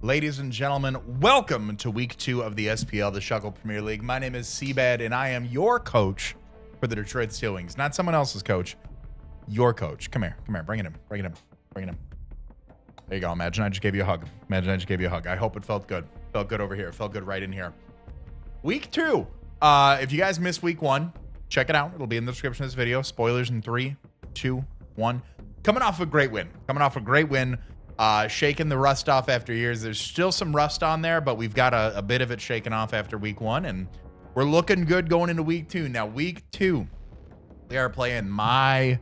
Ladies and gentlemen, welcome to week 2 of the SPL, the Shuckle Premier League. My name is CBAD, and I am your coach for the Detroit Steel Wings. Not someone else's coach, your coach. Come here, bring it in. There you go. Imagine I just gave you a hug. I hope it felt good. Felt good over here. Felt good right in here. Week 2. If you guys missed week 1, check it out. It'll be in the description of this video. Spoilers in 3, 2, 1. Coming off a great win. Shaking the rust off after years. There's still some rust on there, but we've got a bit of it shaken off after week 1, and we're looking good going into week 2. Now, week 2, we are playing my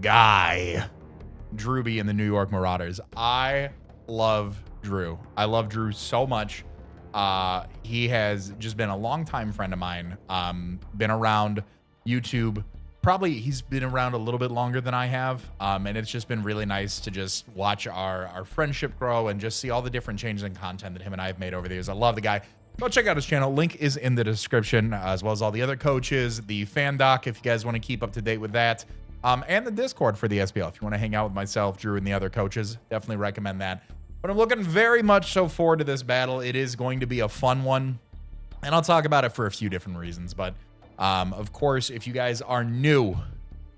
guy, Drewby and the New York Marauders. I love Drew. I love Drew so much. He has just been a longtime friend of mine. Been around YouTube. Probably he's been around a little bit longer than I have, and it's just been really nice to just watch our friendship grow and just see all the different changes in content that him and I have made over the years. I love the guy. Go check out his channel. Link is in the description, as well as all the other coaches, the fan doc if you guys want to keep up to date with that, and the Discord for the SPL. If you want to hang out with myself, Drew, and the other coaches, definitely recommend that. But I'm looking very much so forward to this battle. It is going to be a fun one, and I'll talk about it for a few different reasons, but of course, if you guys are new,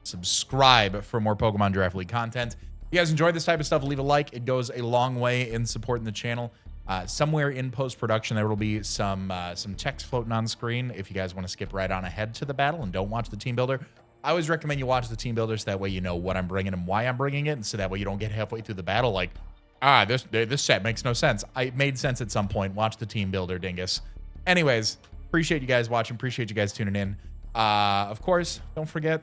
subscribe for more Pokemon Draft League content. If you guys enjoy this type of stuff, leave a like. It goes a long way in supporting the channel. Somewhere in post-production, there will be some text floating on screen if you guys want to skip right on ahead to the battle and don't watch the team builder. I always recommend you watch the team builder so that way you know what I'm bringing and why I'm bringing it, and so that way you don't get halfway through the battle like, this set makes no sense. It made sense at some point. Watch the team builder, dingus. Anyways, appreciate you guys watching. Appreciate you guys tuning in. Of course, don't forget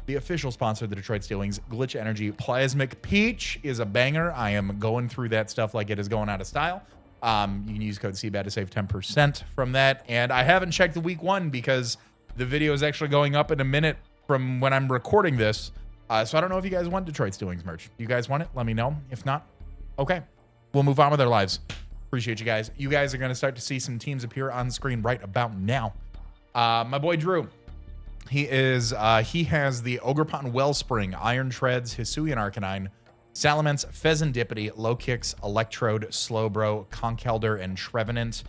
the official sponsor of the Detroit Steel Wings, Glitch Energy Plasmic Peach is a banger. I am going through that stuff like it is going out of style. You can use code CBAD to save 10% from that. And I haven't checked the week 1 because the video is actually going up in a minute from when I'm recording this. So I don't know if you guys want Detroit Steel Wings merch. You guys want it? Let me know. If not, okay. We'll move on with our lives. Appreciate you guys. You guys are going to start to see some teams appear on screen right about now. My boy Drew, he has the Ogerpon Wellspring, Iron Treads, Hisuian Arcanine, Salamence, Pheasantipity, Low Kicks, Electrode, Slowbro, Conkeldurr, and Trevenant.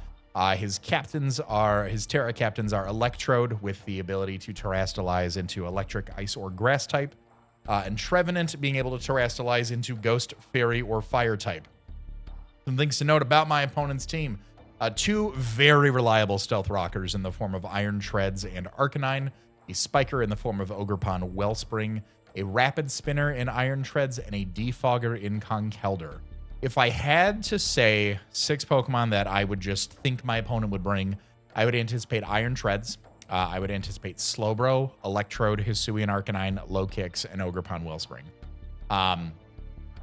His Terra captains are Electrode with the ability to terrestrialize into Electric, Ice, or Grass type, and Trevenant being able to terrestrialize into Ghost, Fairy, or Fire type. Some things to note about my opponent's team. 2 very reliable Stealth Rockers in the form of Iron Treads and Arcanine, a Spiker in the form of Ogerpon Wellspring, a Rapid Spinner in Iron Treads, and a Defogger in Conkeldurr. If I had to say 6 Pokemon that I would just think my opponent would bring, I would anticipate Iron Treads, I would anticipate Slowbro, Electrode, Hisuian Arcanine, Low Kicks, and Ogerpon Wellspring.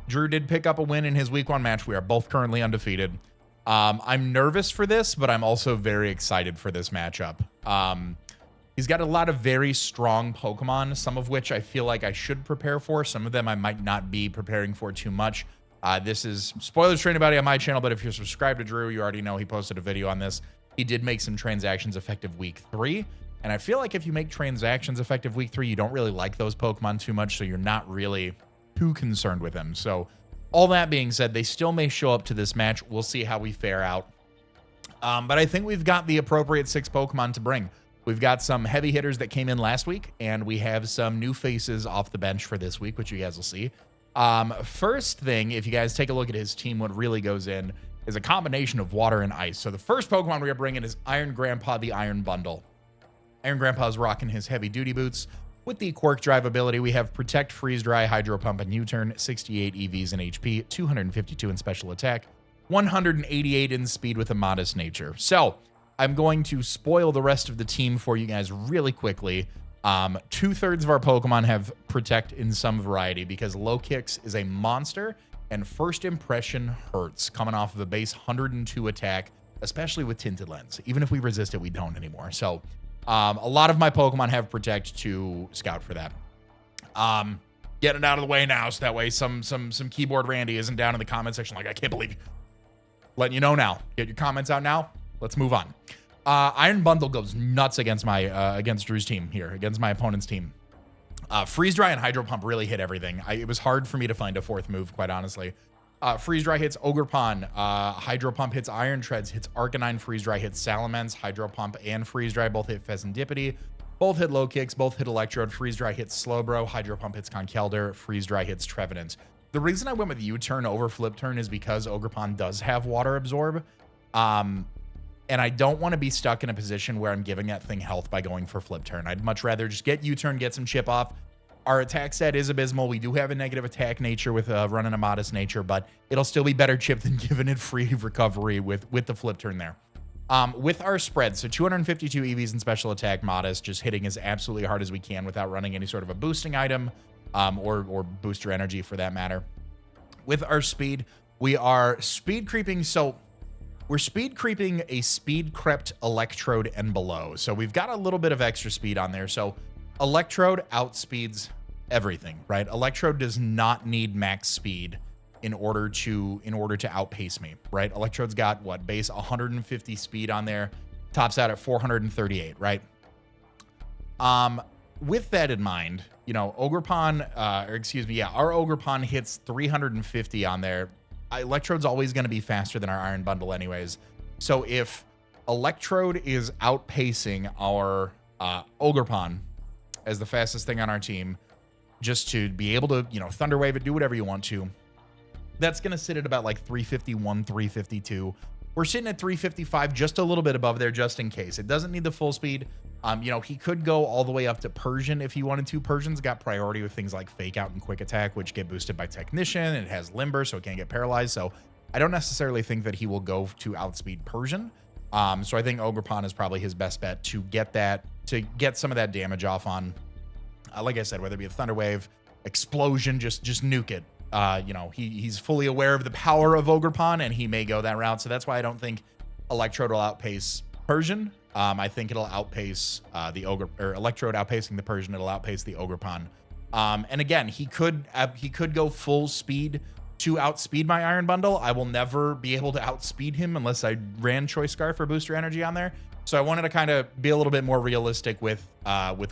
Drew did pick up a win in his week 1 match. We are both currently undefeated. I'm nervous for this, but I'm also very excited for this matchup. He's got a lot of very strong Pokemon, some of which I feel like I should prepare for. Some of them I might not be preparing for too much. This is spoilers for anybody on my channel, but if you're subscribed to Drew, you already know he posted a video on this. He did make some transactions effective week 3. And I feel like if you make transactions effective week 3, you don't really like those Pokemon too much, so you're not really too concerned with them. So all that being said, they still may show up to this match. We'll see how we fare out. But I think we've got the appropriate 6 Pokemon to bring. We've got some heavy hitters that came in last week, and we have some new faces off the bench for this week, which you guys will see. First thing, if you guys take a look at his team, what really goes in is a combination of water and ice. So the first Pokemon we are bringing is Iron Grandpa, the Iron Bundle. Iron Grandpa's rocking his heavy duty boots. With the Quirk Drive ability, we have Protect, Freeze Dry, Hydro Pump, and U-Turn, 68 EVs in HP, 252 in special attack, 188 in speed with a modest nature. So I'm going to spoil the rest of the team for you guys really quickly. 2/3 of our Pokemon have Protect in some variety because Low Kicks is a monster and First Impression hurts, coming off of a base 102 attack, especially with Tinted Lens. Even if we resist it, we don't anymore. So a lot of my Pokemon have Protect to scout for that. Getting it out of the way now, so that way some keyboard Randy isn't down in the comment section like, I can't believe you. Letting you know now. Get your comments out now. Let's move on. Iron Bundle goes nuts against against Drew's team here, against my opponent's team. Freeze Dry and Hydro Pump really hit everything. It was hard for me to find a 4th move, quite honestly. Freeze Dry hits Ogerpon. Hydro Pump hits Iron Treads. Hits Arcanine. Freeze Dry hits Salamence. Hydro Pump and Freeze Dry both hit Pheasantipity. Both hit Low Kicks. Both hit Electrode. Freeze Dry hits Slowbro. Hydro Pump hits Conkeldurr. Freeze Dry hits Trevenant. The reason I went with U-Turn over Flip Turn is because Ogerpon does have Water Absorb. And I don't want to be stuck in a position where I'm giving that thing health by going for Flip Turn. I'd much rather just get U-Turn, get some chip off. Our attack set is abysmal. We do have a negative attack nature with running a modest nature, but it'll still be better chip than giving it free recovery with the Flip Turn there. With our spread, so 252 EVs in special attack modest, just hitting as absolutely hard as we can without running any sort of a boosting item or booster energy for that matter. With our speed, we are speed creeping. So we're speed creeping a speed crept Electrode and below. So we've got a little bit of extra speed on there. So Electrode outspeeds everything, right? Electrode does not need max speed in order to outpace me, right? Electrode's got what, base 150 speed on there, tops out at 438, right? With that in mind, you know, Ogerpon, our Ogerpon hits 350 on there. Electrode's always going to be faster than our Iron Bundle anyways. So if Electrode is outpacing our Ogerpon as the fastest thing on our team, just to be able to, you know, Thunder Wave it, do whatever you want to, that's going to sit at about like 351, 352. We're sitting at 355, just a little bit above there, just in case. It doesn't need the full speed. You know, he could go all the way up to Persian if he wanted to. Persian's got priority with things like Fake Out and Quick Attack, which get boosted by Technician. It has Limber, so it can't get paralyzed. So I don't necessarily think that he will go to outspeed Persian. So I think Ogerpon is probably his best bet to get some of that damage off on. Like I said, whether it be a Thunder Wave, Explosion, just nuke it. You know, he's fully aware of the power of Ogerpon, and he may go that route. So that's why I don't think Electrode will outpace Persian. I think it'll outpace Electrode outpacing the Persian. It'll outpace the Ogerpon. And again, he could go full speed to outspeed my Iron Bundle. I will never be able to outspeed him unless I ran Choice Scarf or Booster Energy on there. So I wanted to kind of be a little bit more realistic with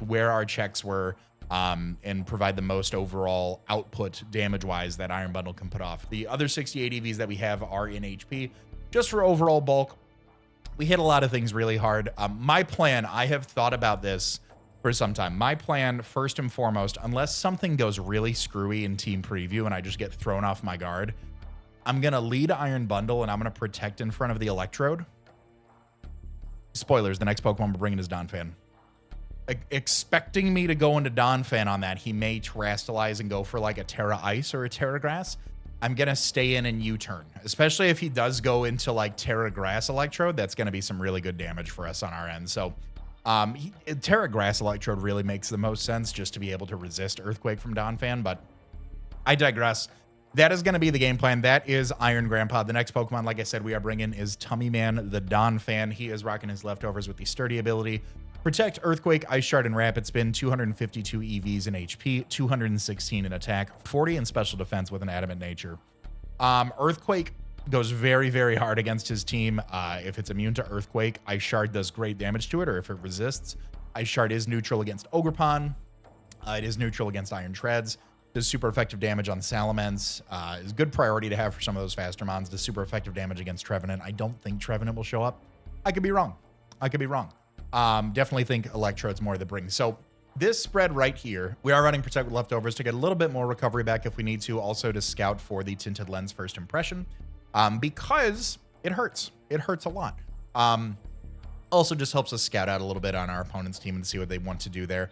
where our checks were. And provide the most overall output damage-wise that Iron Bundle can put off. The other 68 EVs that we have are in HP. Just for overall bulk, we hit a lot of things really hard. My plan, I have thought about this for some time. My plan, first and foremost, unless something goes really screwy in Team Preview and I just get thrown off my guard, I'm going to lead Iron Bundle and I'm going to protect in front of the Electrode. Spoilers, the next Pokemon we're bringing is Donphan. Expecting me to go into Donphan on that, he may Terrastalize and go for like a Terra Ice or a Terra Grass. I'm going to stay in and U-turn, especially if he does go into like Terra Grass Electrode. That's going to be some really good damage for us on our end. So Terra Grass Electrode really makes the most sense just to be able to resist Earthquake from Donphan, but I digress. That is going to be the game plan. That is Iron Grandpa. The next Pokemon, like I said, we are bringing is Tummy Man, the Donphan. He is rocking his leftovers with the Sturdy ability. Protect, Earthquake, Ice Shard, and Rapid Spin, 252 EVs in HP, 216 in attack, 40 in special defense with an Adamant nature. Earthquake goes very, very hard against his team. If it's immune to Earthquake, Ice Shard does great damage to it, or if it resists, Ice Shard is neutral against Ogerpon. It is neutral against Iron Treads. Does super effective damage on Salamence. Is good priority to have for some of those faster mons. Does super effective damage against Trevenant. I don't think Trevenant will show up. I could be wrong. Definitely think Electrode's more the bring. So this spread right here, we are running Protect with leftovers to get a little bit more recovery back if we need to. Also to scout for the Tinted Lens first impression, because it hurts. It hurts a lot. Also just helps us scout out a little bit on our opponent's team and see what they want to do there.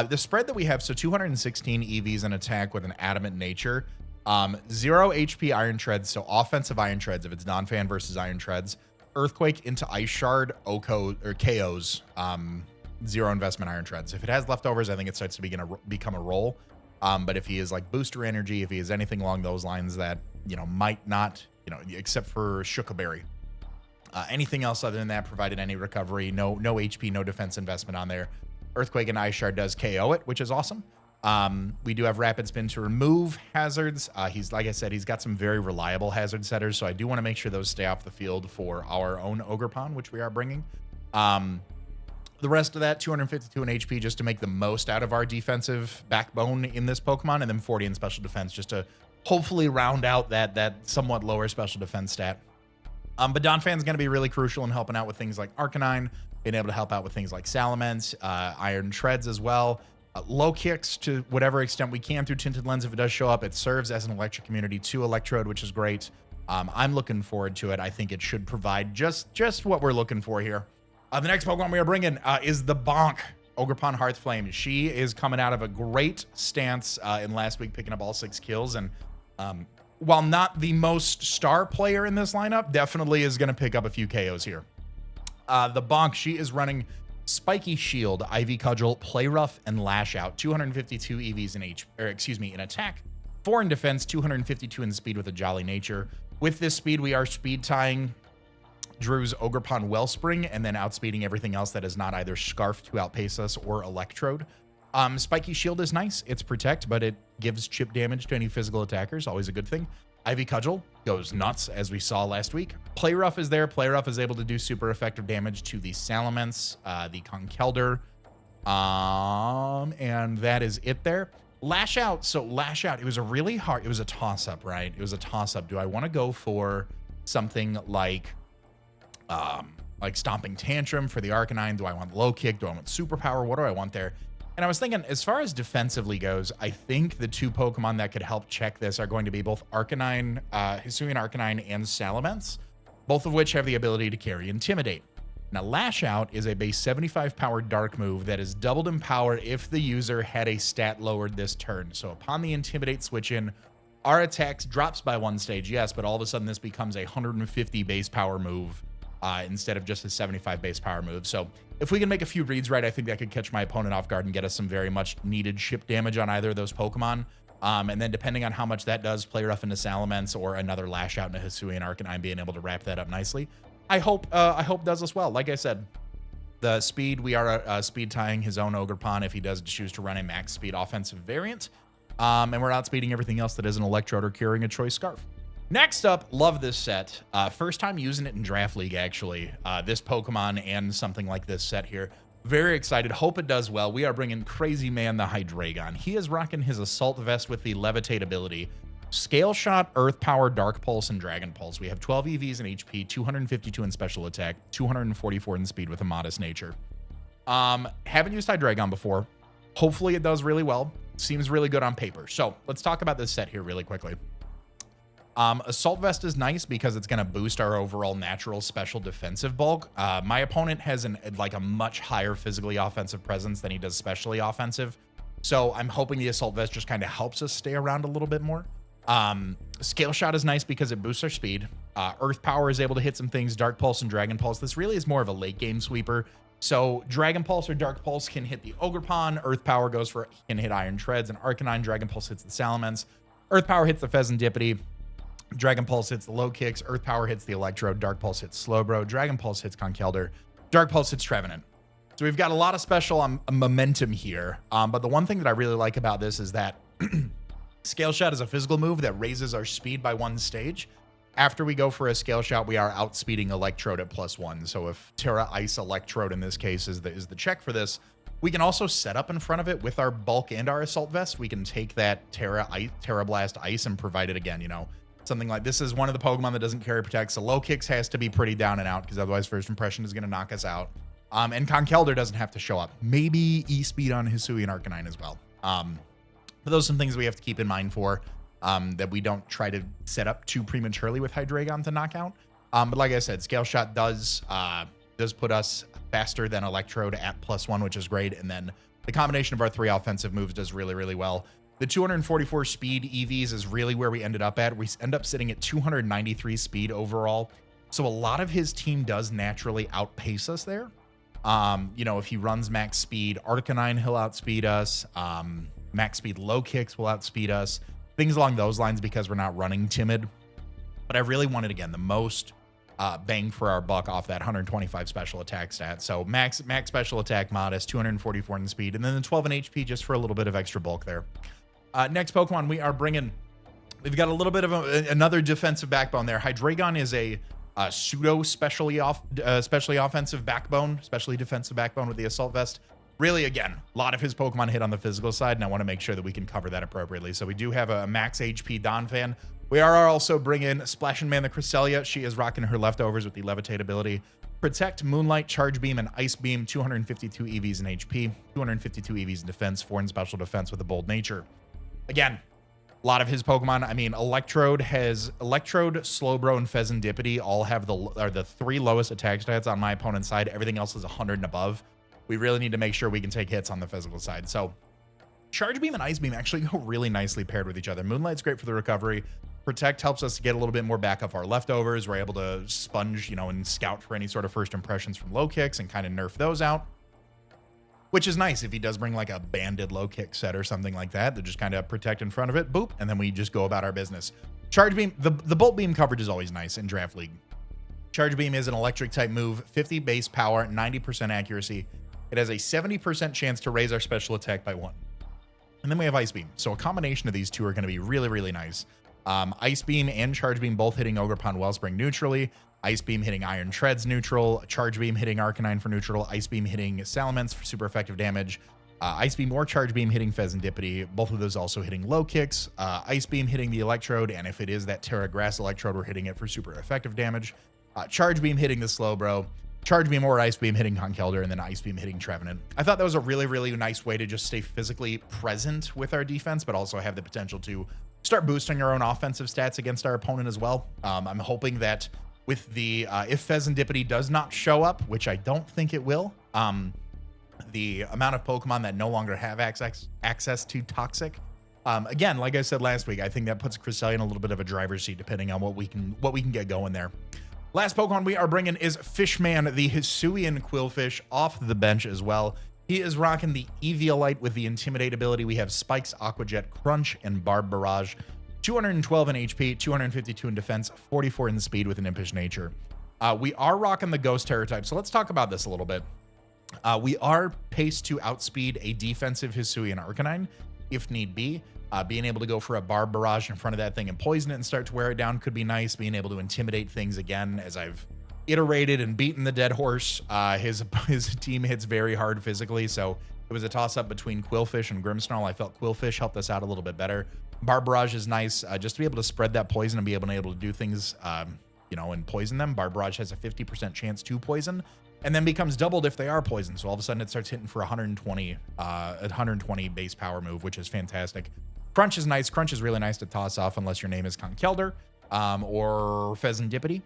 The spread that we have, so 216 EVs in attack with an Adamant nature, 0 HP Iron Treads, so offensive Iron Treads if it's Donphan versus Iron Treads. Earthquake into Ice Shard, OHKO, or KOs, 0 investment Iron Treads. If it has leftovers, I think it starts to become a roll. But if he is like Booster Energy, if he is anything along those lines that, you know, might not, you know, except for Shuckleberry. Anything else other than that, provided any recovery, no HP, no defense investment on there. Earthquake and Ice Shard does KO it, which is awesome. We do have Rapid Spin to remove hazards. He's, like I said, he's got some very reliable hazard setters, so I do want to make sure those stay off the field for our own Ogerpon, which we are bringing. The rest of that, 252 in HP, just to make the most out of our defensive backbone in this Pokemon, and then 40 in special defense, just to hopefully round out that somewhat lower special defense stat. But Donphan's going to be really crucial in helping out with things like Arcanine, being able to help out with things like Salamence, Iron Treads as well. Low kicks to whatever extent we can through Tinted Lens if it does show up. It serves as an electric immunity to Electrode, which is great. I'm looking forward to it. I think it should provide just what we're looking for here. The next Pokemon we are bringing is the Bonk, Ogerpon Hearthflame. She is coming out of a great stance in last week, picking up all 6 kills. And while not the most star player in this lineup, definitely is going to pick up a few KOs here. The Bonk, she is running Spiky Shield, Ivy Cudgel, Play Rough, and Lash Out. 252 EVs in attack, 4 in defense, 252 in speed with a Jolly Nature. With this speed, we are speed tying Drew's Ogerpon Wellspring and then outspeeding everything else that is not either Scarf to outpace us or Electrode. Spiky Shield is nice. It's Protect, but it gives chip damage to any physical attackers. Always a good thing. Ivy Cudgel goes nuts, as we saw last week. Play Rough is there. Play Rough is able to do super effective damage to the Salamence, the Conkeldurr, and that is it there. Lash Out. So Lash Out, it was a toss-up, right? It was a toss-up. Do I want to go for something like Stomping Tantrum for the Arcanine? Do I want Low Kick? Do I want Superpower? What do I want there? And I was thinking, as far as defensively goes, I think the 2 Pokemon that could help check this are going to be both Arcanine, Hisuian Arcanine, and Salamence, both of which have the ability to carry Intimidate. Now, Lash Out is a base 75 power dark move that is doubled in power if the user had a stat lowered this turn. So upon the Intimidate switch in, our attacks drops by 1 stage, yes, but all of a sudden this becomes a 150 base power move instead of just a 75 base power move. So if we can make a few reads right, I think that could catch my opponent off guard and get us some very much needed ship damage on either of those Pokemon. And then depending on how much that does, Play Rough into Salamence or another Lash Out into Hisuian Arcanine being able to wrap that up nicely. I hope does as well. Like I said, the speed, we are speed tying his own Ogerpon if he does choose to run a max speed offensive variant. And we're outspeeding everything else that isn't Electrode or curing a Choice Scarf. Next up, love this set. First time using it in Draft League, actually. This Pokemon and something like this set here. Very excited. Hope it does well. We are bringing Crazy Man the Hydreigon. He is rocking his Assault Vest with the Levitate ability. Scale Shot, Earth Power, Dark Pulse, and Dragon Pulse. We have 12 EVs in HP, 252 in Special Attack, 244 in Speed with a Modest Nature. Haven't used Hydreigon before. Hopefully it does really well. Seems really good on paper. So let's talk about this set here really quickly. Assault Vest is nice because it's going to boost our overall natural special defensive bulk. My opponent has a much higher physically offensive presence than he does specially offensive. So I'm hoping the Assault Vest just kind of helps us stay around a little bit more. Scale Shot is nice because it boosts our speed. Earth Power is able to hit some things. Dark Pulse and Dragon Pulse. This really is more of a late game sweeper. So Dragon Pulse or Dark Pulse can hit the Ogerpon. Earth Power can hit Iron Treads and Arcanine. Dragon Pulse hits the Salamence. Earth Power hits the Pheasantipity. Dragon Pulse hits the Low Kicks. Earth Power hits the Electrode. Dark Pulse hits Slowbro. Dragon Pulse hits Conkeldurr. Dark Pulse hits Trevenant. So we've got a lot of special momentum here. But the one thing that I really like about this is that Scale Shot is a physical move that raises our speed by 1 stage. After we go for a Scale Shot, we are outspeeding Electrode at +1. So if Terra Ice Electrode in this case is the check for this, we can also set up in front of it with our Bulk and our Assault Vest. We can take that Terra Blast Ice and provide it again, Something like this is one of the Pokemon that doesn't carry Protect, so Low Kicks has to be pretty down and out because otherwise First Impression is going to knock us out. And Conkeldurr doesn't have to show up. Maybe E-Speed on Hisuian Arcanine as well. But those are some things we have to keep in mind for that we don't try to set up too prematurely with Hydreigon to knock out. But like I said, Scale Shot does put us faster than Electrode at +1, which is great. And then the combination of our 3 offensive moves does really, really well. The 244 speed EVs is really where we ended up at. We end up sitting at 293 speed overall. So a lot of his team does naturally outpace us there. If he runs max speed Arcanine, he'll outspeed us. Max speed Low Kicks will outspeed us. Things along those lines because we're not running Timid. But I really wanted, again, the most bang for our buck off that 125 special attack stat. So max special attack, modest, 244 in speed, and then the 12 in HP just for a little bit of extra bulk there. Next Pokemon we are bringing, we've got a little bit of another defensive backbone there. Hydreigon is a pseudo specially defensive backbone with the Assault Vest. really, again, a lot of his Pokemon hit on the physical side, and I want to make sure that we can cover that appropriately. So we do have a max HP Donphan. We are also bringing Splashing Man the Cresselia. She is rocking her leftovers with the Levitate ability. Protect, Moonlight, Charge Beam, and Ice Beam. 252 EVs in HP, 252 EVs in defense, 4 in special defense with a bold nature. Again, a lot of his Pokemon, I mean, Electrode, Slowbro, and Pheasantipity all have the 3 lowest attack stats on my opponent's side. Everything else is 100 and above. We really need to make sure we can take hits on the physical side. So Charge Beam and Ice Beam actually go really nicely paired with each other. Moonlight's great for the recovery. Protect helps us to get a little bit more back off our leftovers. We're able to sponge, you know, and scout for any sort of first impressions from low kicks and kind of nerf those out, which is nice if he does bring like a banded low kick set or something like that just kind of protect in front of it, boop, and then we just go about our business. Charge Beam, the Bolt Beam coverage is always nice in Draft League. Charge Beam is an electric type move, 50 base power, 90% accuracy. It has a 70% chance to raise our special attack by 1. And then we have Ice Beam. So a combination of these two are going to be really, really nice. Ice Beam and Charge Beam both hitting Ogerpon Wellspring neutrally. Ice Beam hitting Iron Treads neutral. Charge Beam hitting Arcanine for neutral. Ice Beam hitting Salamence for super effective damage. Ice Beam or Charge Beam hitting Pheasantipity. Both of those also hitting low kicks. Ice Beam hitting the Electrode, and if it is that Terra Grass Electrode, we're hitting it for super effective damage. Charge Beam hitting the Slowbro. Charge Beam or Ice Beam hitting Conkeldurr, and then Ice Beam hitting Trevenant. I thought that was a really, really nice way to just stay physically present with our defense, but also have the potential to start boosting our own offensive stats against our opponent as well. I'm hoping that with the, if Pheasantipity does not show up, which I don't think it will, the amount of Pokemon that no longer have access to Toxic, again, like I said last week, I think that puts Cresselia in a little bit of a driver's seat depending on what we can get going there. Last Pokemon we are bringing is Fishman, the Hisuian Quillfish, off the bench as well. He is rocking the Eviolite with the Intimidate ability. We have Spikes, Aqua Jet, Crunch, and Barb Barrage. 212 in HP, 252 in defense, 44 in speed with an Impish nature. We are rocking the Ghost Terror type, so let's talk about this a little bit. We are paced to outspeed a defensive Hisuian Arcanine, if need be. Being able to go for a Barb Barrage in front of that thing and poison it and start to wear it down could be nice. Being able to intimidate things again, as I've iterated and beaten the dead horse. His team hits very hard physically, so it was a toss-up between Quillfish and Grimmsnarl. I felt Quillfish helped us out a little bit better. Barb Barrage is nice, just to be able to spread that poison and be able to do things, you know, and poison them. Barb Barrage has a 50% chance to poison, and then becomes doubled if they are poisoned. So all of a sudden it starts hitting for 120 base power move, which is fantastic. Crunch is nice. Crunch is really nice to toss off unless your name is Conkeldurr or Pheasantipity.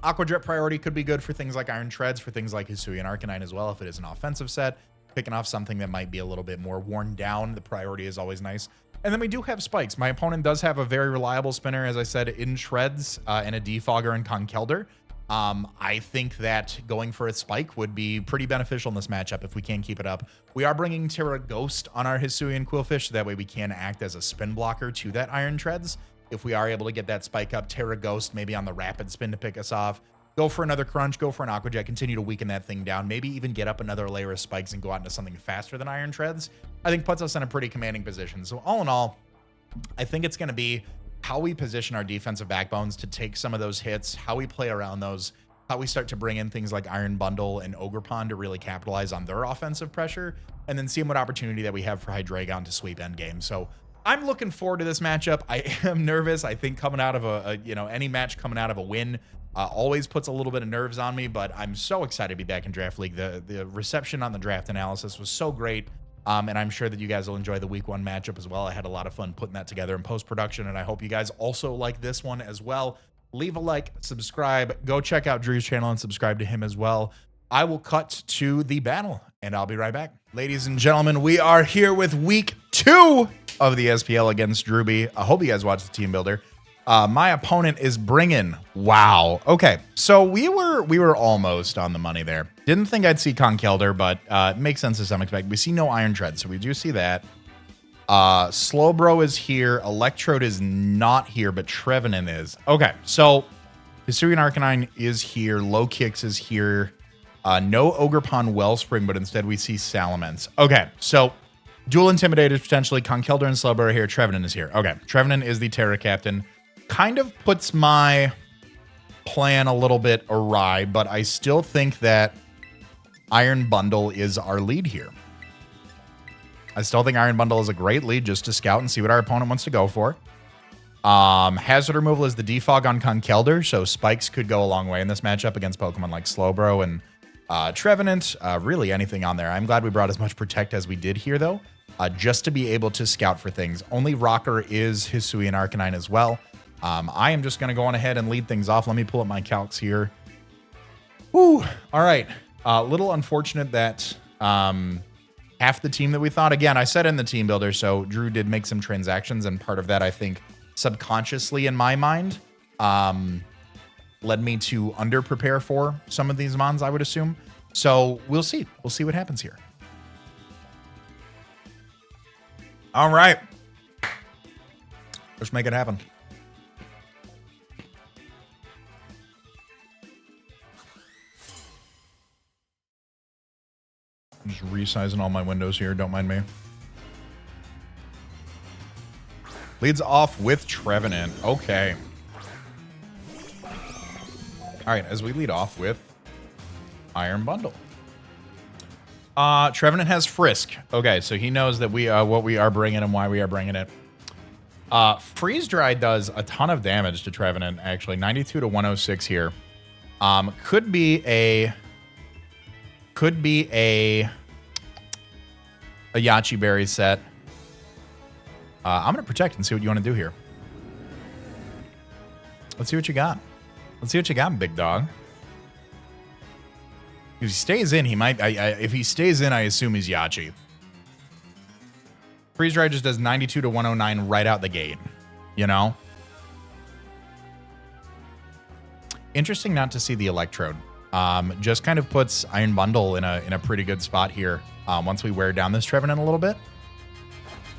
Aqua Jet priority could be good for things like Iron Treads, for things like Hisuian Arcanine as well, if it is an offensive set. Picking off something that might be a little bit more worn down, the priority is always nice. And then we do have Spikes. My opponent does have a very reliable spinner, as I said, in Treads and a Defogger and Conkeldurr. I think that going for a Spike would be pretty beneficial in this matchup if we can keep it up. We are bringing Terra Ghost on our Hisuian Quillfish, so that way we can act as a spin blocker to that Iron Treads. If we are able to get that Spike up, Terra Ghost maybe on the rapid spin to pick us off. Go for another Crunch, go for an Aqua Jet, continue to weaken that thing down, maybe even get up another layer of Spikes and go out into something faster than Iron Treads, I think puts us in a pretty commanding position. So all in all, I think it's going to be how we position our defensive backbones to take some of those hits, how we play around those, how we start to bring in things like Iron Bundle and Ogerpon to really capitalize on their offensive pressure, and then seeing what opportunity that we have for Hydreigon to sweep endgame. So I'm looking forward to this matchup. I am nervous. I think coming out of any match coming out of a win always puts a little bit of nerves on me, but I'm so excited to be back in Draft League. The reception on the draft analysis was so great. And I'm sure that you guys will enjoy the week 1 matchup as well. I had a lot of fun putting that together in post-production, and I hope you guys also like this one as well. Leave a like, subscribe, go check out Drew's channel and subscribe to him as well. I will cut to the battle, and I'll be right back. Ladies and gentlemen, we are here with week 2 of the SPL against Drewby. I hope you guys watched the team builder. My opponent is bringing, wow. Okay, so we were almost on the money there. Didn't think I'd see Conkeldurr, but it makes sense to some extent. We see no Iron Tread, so we do see that. Slowbro is here. Electrode is not here, but Trevenant is. Okay, so Hisuian Arcanine is here. Low Kicks is here. No Ogerpon Wellspring, but instead we see Salamence. Okay, so dual Intimidators potentially. Conkeldurr and Slowbro are here. Trevenant is here. Okay, Trevenant is the Terra Captain. Kind of puts my plan a little bit awry, but I still think that Iron Bundle is our lead here. I still think Iron Bundle is a great lead just to scout and see what our opponent wants to go for. Hazard removal is the defog on Conkeldurr, so spikes could go a long way in this matchup against Pokemon like Slowbro and Trevenant. Really anything on there. I'm glad we brought as much Protect as we did here, though, just to be able to scout for things. Only Rocker is Hisuian Arcanine as well. I am just going to go on ahead and lead things off. Let me pull up my calcs here. Whew. All right. A little unfortunate that half the team that we thought, again, I said in the team builder, so Drew did make some transactions, and part of that, I think, subconsciously in my mind, led me to under-prepare for some of these mons, I would assume. So we'll see. We'll see what happens here. All right. Let's make it happen. I'm just resizing all my windows here. Don't mind me. Leads off with Trevenant. Okay. All right, as we lead off with Iron Bundle. Trevenant has Frisk. Okay, so he knows that we what we are bringing and why we are bringing it. Freeze Dry does a ton of damage to Trevenant, actually. 92 to 106 here. Could be a Yachi Berry set. I'm going to Protect and see what you want to do here. Let's see what you got. Let's see what you got, big dog. If he stays in, he might... if he stays in, I assume he's Yachi. Freeze Dry just does 92 to 109 right out the gate. You know? Interesting not to see the Electrode. Just kind of puts Iron Bundle in a pretty good spot here. Once we wear down this Trevenant a little bit.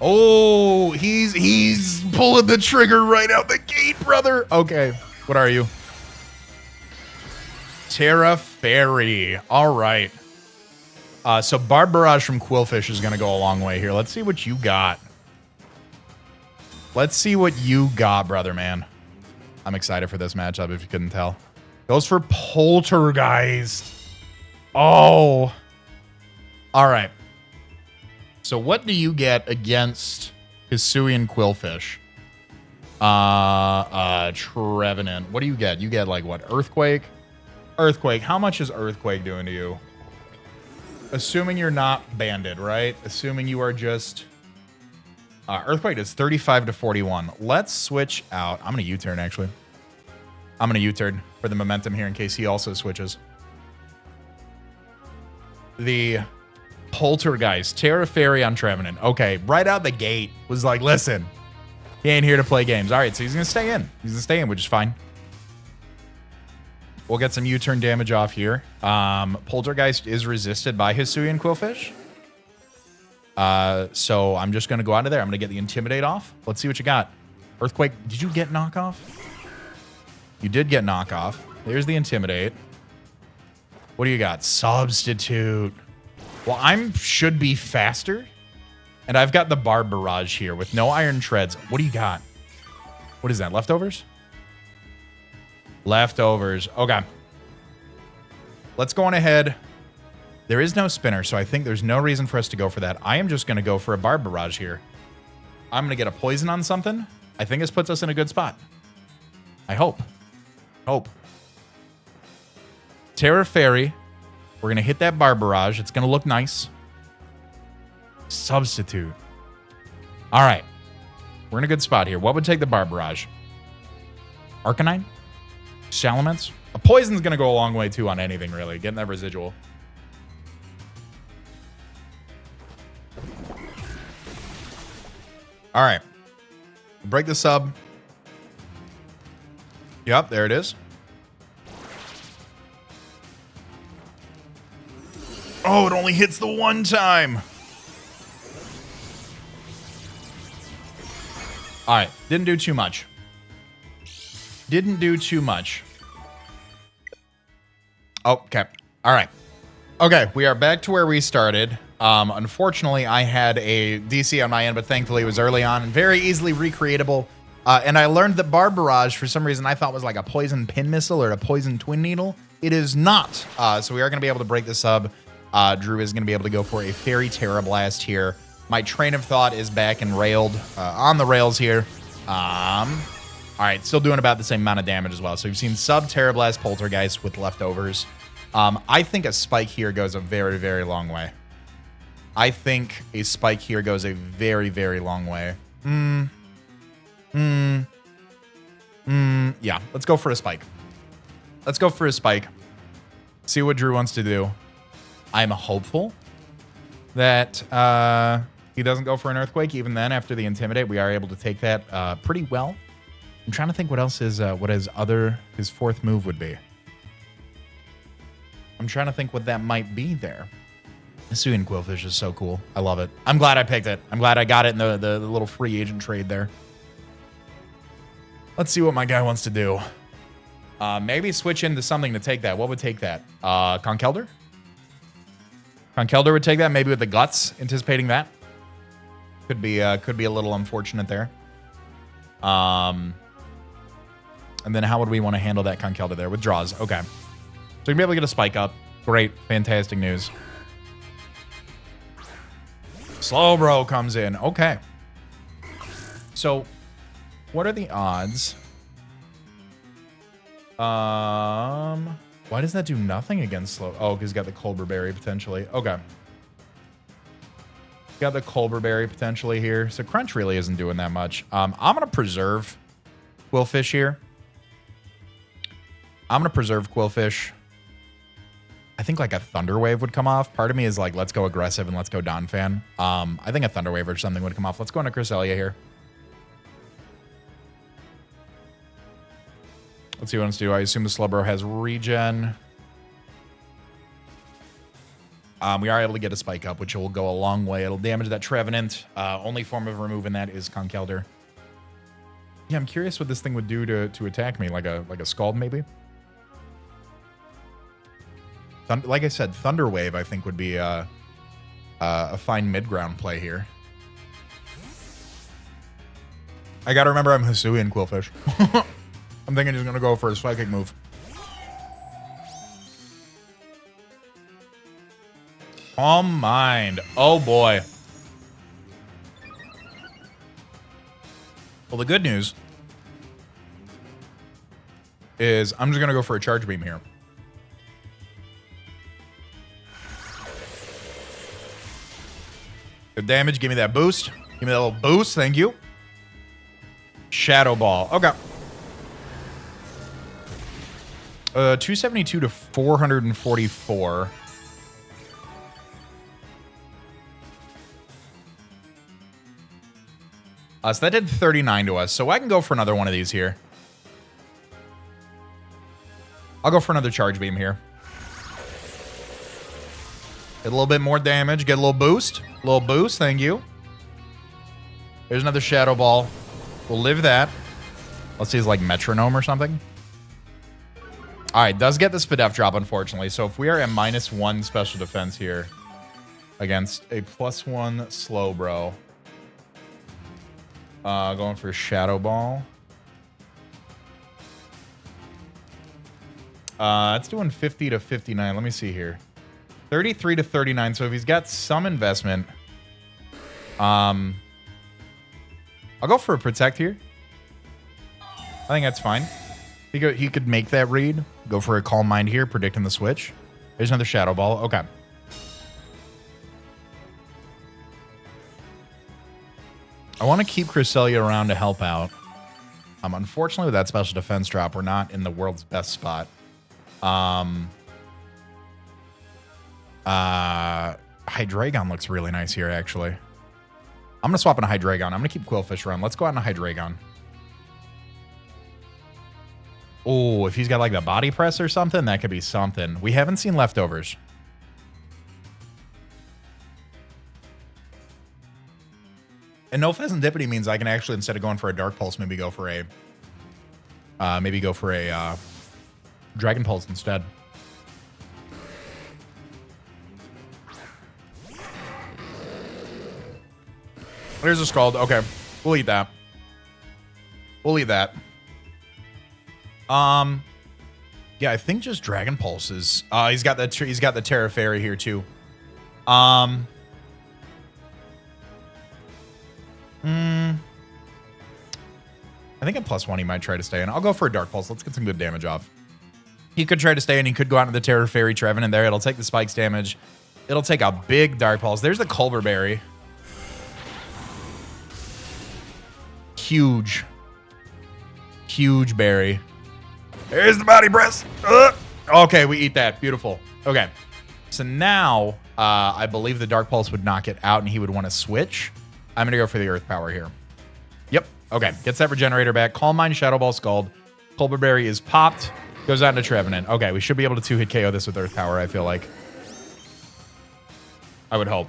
Oh, he's pulling the trigger right out the gate, brother. Okay, what are you? Terra Fairy. All right. So Barb Barrage from Quillfish is going to go a long way here. Let's see what you got. Let's see what you got, brother, man. I'm excited for this matchup, if you couldn't tell. Goes for Poltergeist. Oh. All right. So what do you get against Hisuian Quillfish? Trevenant. What do you get? You get like what? Earthquake? Earthquake. How much is Earthquake doing to you? Assuming you're not banded, right? Assuming you are just... Earthquake is 35 to 41. Let's switch out. I'm going to U-turn, actually. I'm going to U-turn for the momentum here in case he also switches. The Poltergeist. Terra Fairy on Trevenant. Okay, right out the gate was like, listen, he ain't here to play games. All right, so he's going to stay in. He's going to stay in, which is fine. We'll get some U-turn damage off here. Poltergeist is resisted by Hisuian Quillfish. So I'm just going to go out of there. I'm going to get the Intimidate off. Let's see what you got. Earthquake. Did you get knockoff? You did get knockoff. There's the Intimidate. What do you got? Substitute. Well, should be faster. And I've got the Barb Barrage here with no Iron Treads. What do you got? What is that? Leftovers? Leftovers. Okay. Let's go on ahead. There is no spinner, so I think there's no reason for us to go for that. I am just going to go for a Barb Barrage here. I'm going to get a poison on something. I think this puts us in a good spot. I hope. Hope. Terra Fairy. We're going to hit that Barb Barrage. It's going to look nice. Substitute. All right. We're in a good spot here. What would take the Barb Barrage? Arcanine? Salamence? A poison's going to go a long way, too, on anything, really. Getting that residual. All right. Break the sub. Yep, there it is. Oh, it only hits the one time. All right. Didn't do too much. Didn't do too much. Okay. All right. Okay, we are back to where we started. Unfortunately, I had a DC on my end, but thankfully it was early on and very easily recreatable. And I learned that Barb Barrage, for some reason, I thought was like a poison pin missile or a poison twin needle. It is not. So we are going to be able to break this sub. Drew is going to be able to go for a Fairy Terra Blast here. My train of thought is back and railed on the rails here. All right, still doing about the same amount of damage as well. So we've seen sub Terrablast Poltergeist with leftovers. I think a spike here goes a very, very long way. I think a spike here goes a very, very long way. Yeah, let's go for a spike. Let's go for a spike. See what Drew wants to do. I'm hopeful that he doesn't go for an Earthquake. Even then, after the Intimidate, we are able to take that pretty well. I'm trying to think what else is what his fourth move would be. I'm trying to think what that might be there. Hisuian Quillfish is so cool. I love it. I'm glad I picked it. I'm glad I got it in the little free agent trade there. Let's see what my guy wants to do. Maybe switch into something to take that. What would take that? Conkeldurr? Conkeldurr would take that, maybe with the Guts, anticipating that. Could be a little unfortunate there. And then how would we want to handle that Conkeldurr there? With draws. Okay. So you'll be able to get a spike up. Great. Fantastic news. Slowbro comes in. Okay. So, what are the odds? Why does that do nothing against slow? Oh, because he's got the Colbur Berry potentially. Okay. Got the Colbur Berry potentially here. So Crunch really isn't doing that much. I'm going to preserve Quillfish here. I'm going to preserve Quillfish. I think like a Thunder Wave would come off. Part of me is like, let's go aggressive and let's go Donphan. I think a Thunder Wave or something would come off. Let's go into Cresselia here. Let's see what wants to do. I assume the Slowbro has regen. We are able to get a spike up, which will go a long way. It'll damage that Trevenant. Only form of removing that is Conkeldurr. Yeah, I'm curious what this thing would do to attack me. Like a Scald, maybe? Like I said, Thunder Wave, I think, would be a fine mid-ground play here. I gotta remember I'm Hisuian Quillfish. I'm thinking he's gonna go for a Psychic move. Calm Mind. Oh, boy. Well, the good news is I'm just gonna go for a Charge Beam here. Good damage. Give me that boost. Give me that little boost. Thank you. Shadow Ball. Okay. 272 to 444. So that did 39 to us. So I can go for another one of these here. I'll go for another Charge Beam here. Get a little bit more damage. Get a little boost. A little boost. Thank you. There's another Shadow Ball. We'll live that. Let's see, it's like Metronome or something. All right, does get the Spadef drop, unfortunately. So if we are at -1 special defense here against a +1 Slowbro, going for Shadow Ball. It's doing 50 to 59. Let me see here. 33 to 39. So if he's got some investment, I'll go for a Protect here. I think that's fine. He could make that read. Go for a Calm Mind here, predicting the switch. There's another Shadow Ball. Okay. I want to keep Cresselia around to help out. Unfortunately, with that special defense drop, we're not in the world's best spot. Hydreigon looks really nice here, actually. I'm going to swap in a Hydreigon. I'm going to keep Quillfish around. Let's go out in a Hydreigon. Oh, if he's got like the Body Press or something, that could be something. We haven't seen leftovers. And no Pheasantipity means I can actually, instead of going for a Dark Pulse, maybe go for a Dragon Pulse instead. There's a Scald. Okay, we'll eat that. We'll eat that. Yeah, I think just Dragon Pulse is. He's got the Terra Fairy here too. I think at +1 he might try to stay in. I'll go for a Dark Pulse. Let's get some good damage off. He could try to stay in. He could go out into the Terror Fairy Trevenant there. It'll take the spikes damage. It'll take a big Dark Pulse. There's the Culber Berry. Huge. Huge berry. There's the body press. Okay, we eat that. Beautiful. Okay. So now, I believe the Dark Pulse would knock it out and he would want to switch. I'm going to go for the Earth Power here. Yep. Okay. Gets that Regenerator back. Calm Mind, Shadow Ball, Scald. Culber Berry is popped. Goes out into Trevenant. Okay, we should be able to 2-hit KO this with Earth Power, I feel like. I would hope.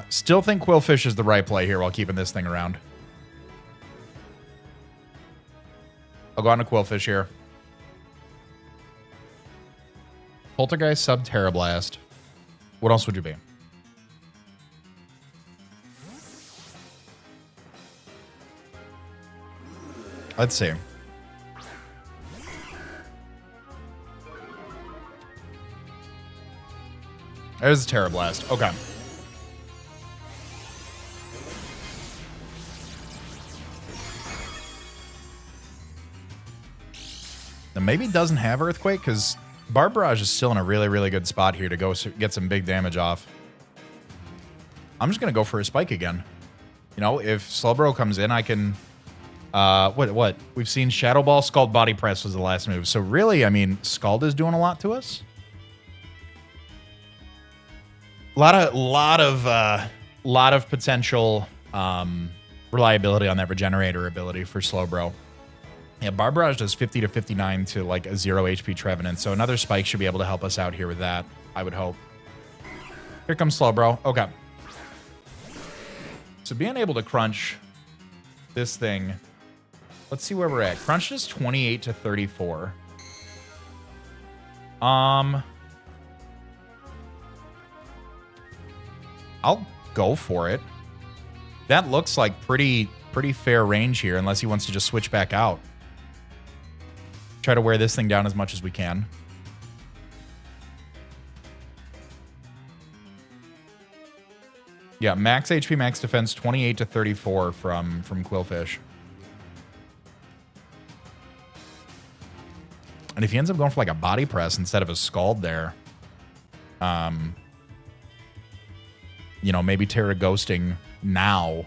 Still think Quillfish is the right play here while keeping this thing around. I'll go on to Quillfish here. Poltergeist, Sub, Terra Blast. What else would you be? Let's see. There's a Terra Blast. Okay. Now maybe it doesn't have Earthquake because Barbarage is still in a really, really good spot here to go get some big damage off. I'm just going to go for a Spike again. You know, if Slowbro comes in, I can... What? We've seen Shadow Ball, Scald, Body Press was the last move. So really, I mean, Scald is doing a lot to us. Lot of potential reliability on that Regenerator ability for Slowbro. Yeah, Barbarage does 50 to 59 to like a 0 HP Trevenant, so another Spike should be able to help us out here with that, I would hope. Here comes Slowbro. Okay. So being able to crunch this thing, let's see where we're at. Crunch is 28 to 34. I'll go for it. That looks like pretty fair range here, unless he wants to just switch back out. Try to wear this thing down as much as we can. Yeah, max HP, max defense, 28 to 34 from Quillfish. And if he ends up going for like a Body Press instead of a Scald there, you know, maybe Terra Ghosting now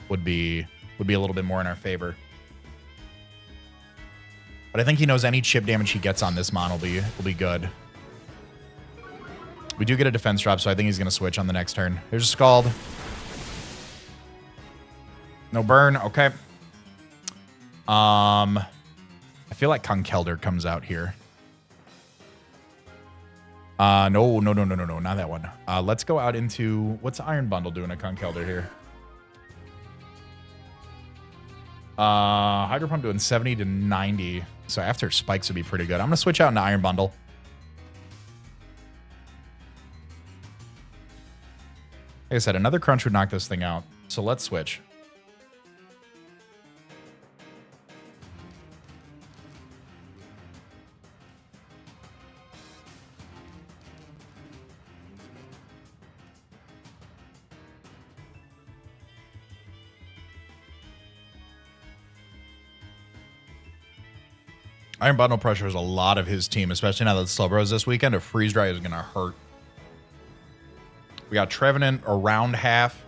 would be a little bit more in our favor. But I think he knows any chip damage he gets on this mon will be good. We do get a defense drop, so I think he's going to switch on the next turn. Here's a Scald. No burn. Okay. I feel like Conkeldurr comes out here. No, not that one. Let's go out into... What's Iron Bundle doing to Conkeldurr here? Hydro Pump doing 70 to 90. So after spikes would be pretty good. I'm going to switch out into Iron Bundle. Like I said, another crunch would knock this thing out. So let's switch. Iron Bundle pressures a lot of his team, especially now that Slowbro's this weekend. A Freeze Dry is going to hurt. We got Trevenant around half.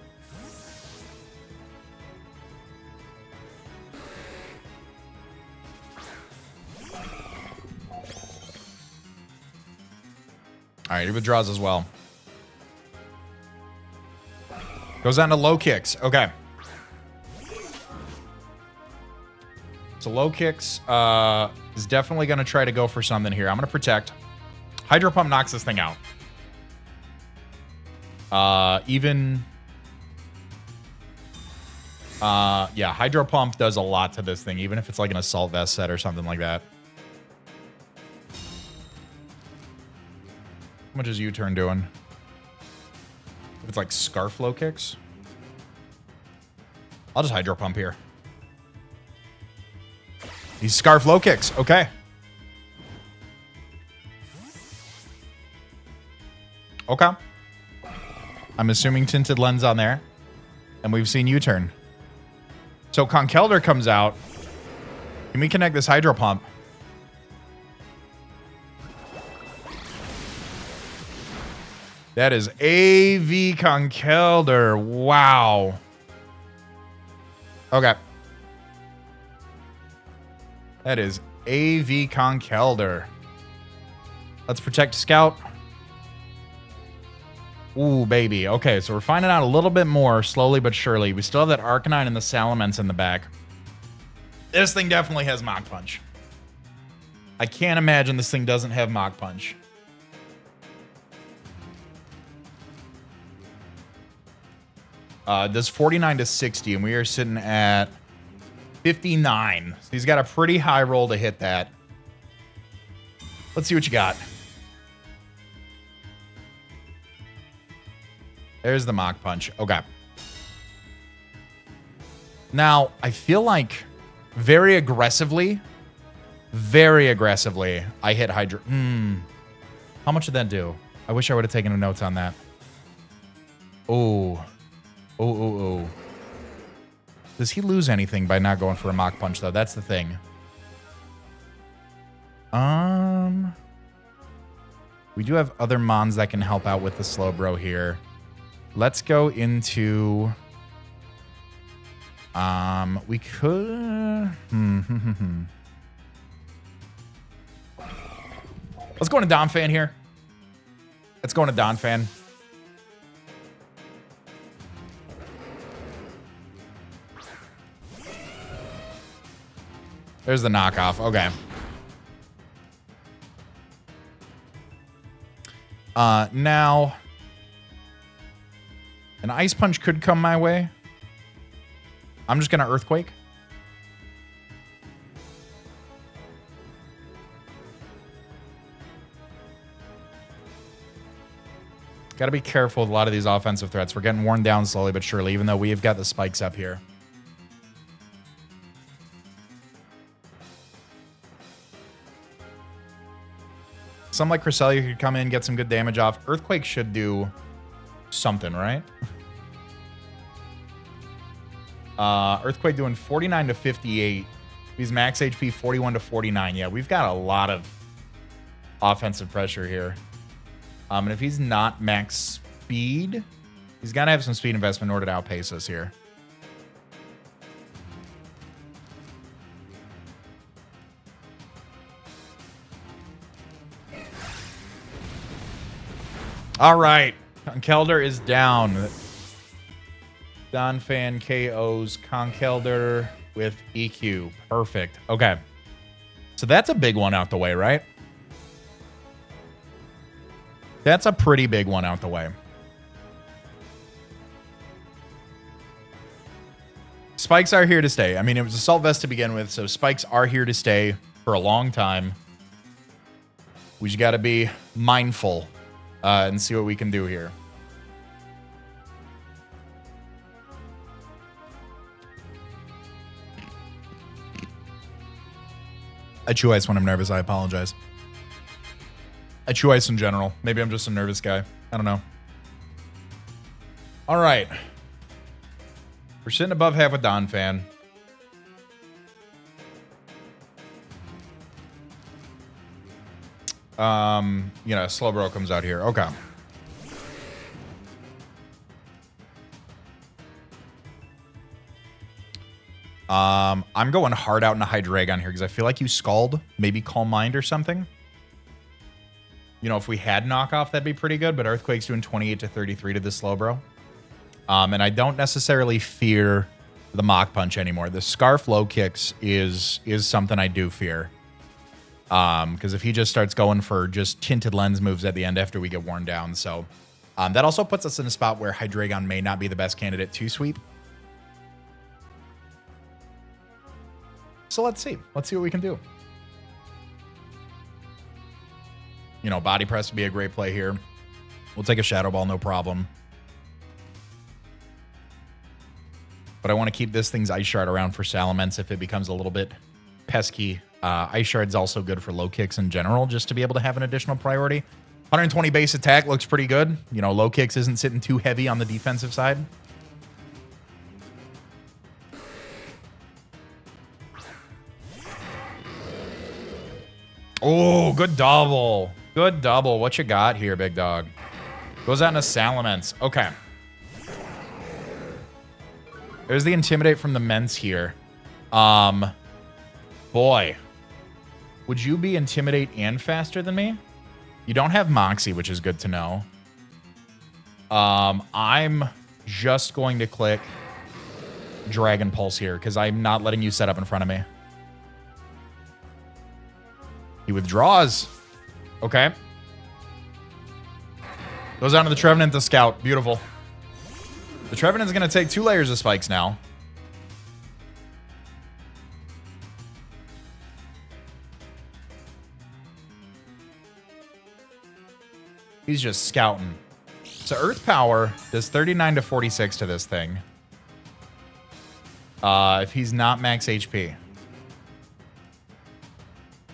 All right, he withdraws as well. Goes down to low kicks. Okay. So low kicks is definitely going to try to go for something here. I'm going to protect. Hydro Pump knocks this thing out. Yeah, Hydro Pump does a lot to this thing, even if it's like an Assault Vest set or something like that. How much is U-turn doing? If it's like Scarf low kicks, I'll just Hydro Pump here. These Scarf low kicks. Okay. Okay. I'm assuming Tinted Lens on there. And we've seen U-turn. So Conkeldurr comes out. Can we connect this Hydro Pump? That is AV Conkeldurr. Wow. Okay. That is AV Conkeldurr. Let's protect Scout. Ooh, baby. Okay, so we're finding out a little bit more, slowly but surely. We still have that Arcanine and the Salamence in the back. This thing definitely has Mach Punch. I can't imagine this thing doesn't have Mach Punch. Does 49 to 60, and we are sitting at 59. So he's got a pretty high roll to hit that. Let's see what you got. There's the Mach Punch. Okay. Now, I feel like very aggressively, I hit Hydro. How much did that do? I wish I would have taken notes on that. Oh. Oh. Does he lose anything by not going for a Mach Punch, though? That's the thing. We do have other Mons that can help out with the Slowbro here. Let's go into... we could... Let's go into Donphan here. Let's go into Donphan. There's the knockoff. Okay. Now... An Ice Punch could come my way. I'm just going to Earthquake. Got to be careful with a lot of these offensive threats. We're getting worn down slowly but surely, even though we've got the spikes up here. Some like Cresselia could come in, get some good damage off. Earthquake should do something, right? Earthquake doing 49 to 58. He's max HP 41 to 49. Yeah, we've got a lot of offensive pressure here. And if he's not max speed, he's got to have some speed investment in order to outpace us here. All right. Conkeldurr is down. Donphan KOs Conkeldurr with EQ. Perfect. Okay. So that's a big one out the way, right? That's a pretty big one out the way. Spikes are here to stay. I mean, it was Assault Vest to begin with, so spikes are here to stay for a long time. We just got to be mindful and see what we can do here. I chew ice when I'm nervous. I apologize. I chew ice in general. Maybe I'm just a nervous guy. I don't know. All right. We're sitting above half with Donphan. Slowbro comes out here. Okay. I'm going hard out into Hydreigon here because I feel like you Scald, maybe Calm Mind or something. You know, if we had knockoff, that'd be pretty good, but Earthquake's doing 28 to 33 to the Slowbro. And I don't necessarily fear the Mach Punch anymore. The Scarf low kicks is something I do fear. Because if he just starts going for just Tinted Lens moves at the end after we get worn down. So that also puts us in a spot where Hydreigon may not be the best candidate to sweep. So let's see. Let's see what we can do. You know, Body Press would be a great play here. We'll take a Shadow Ball, no problem. But I want to keep this thing's Ice Shard around for Salamence if it becomes a little bit pesky. Ice Shard's also good for low kicks in general, just to be able to have an additional priority. 120 base attack looks pretty good. You know, low kicks isn't sitting too heavy on the defensive side. Oh, good double. Good double. What you got here, big dog? Goes out into Salamence. Okay. There's the Intimidate from the Ments here. Boy. Would you be Intimidate and faster than me? You don't have Moxie, which is good to know. I'm just going to click Dragon Pulse here because I'm not letting you set up in front of me. He withdraws. Okay. Goes down to the Trevenant to scout. Beautiful. The Trevenant's going to take 2 layers of spikes now. He's just scouting. So Earth Power does 39 to 46 to this thing. If he's not max HP.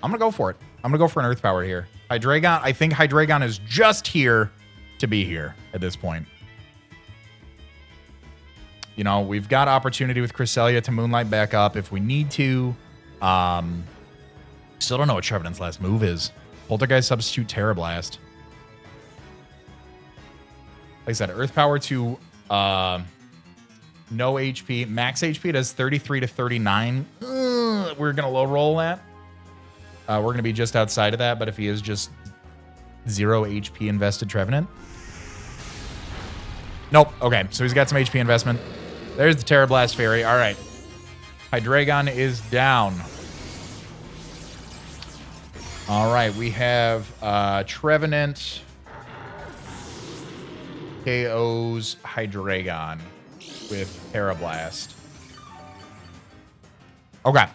I'm going to go for it. I'm going to go for an Earth Power here. Hydreigon, I think Hydreigon is just here to be here at this point. You know, we've got opportunity with Cresselia to Moonlight back up if we need to. Still don't know what Trevenant's last move is. Poltergeist substitute Terra Blast. Like I said, Earth Power to no HP. Max HP does 33 to 39. We're going to low roll that. We're going to be just outside of that, but if he is just 0 HP invested Trevenant. Nope. Okay, so he's got some HP investment. There's the Terra Blast Fairy. All right. Hydreigon is down. All right, we have Trevenant KO's Hydreigon with Terra Blast. Okay.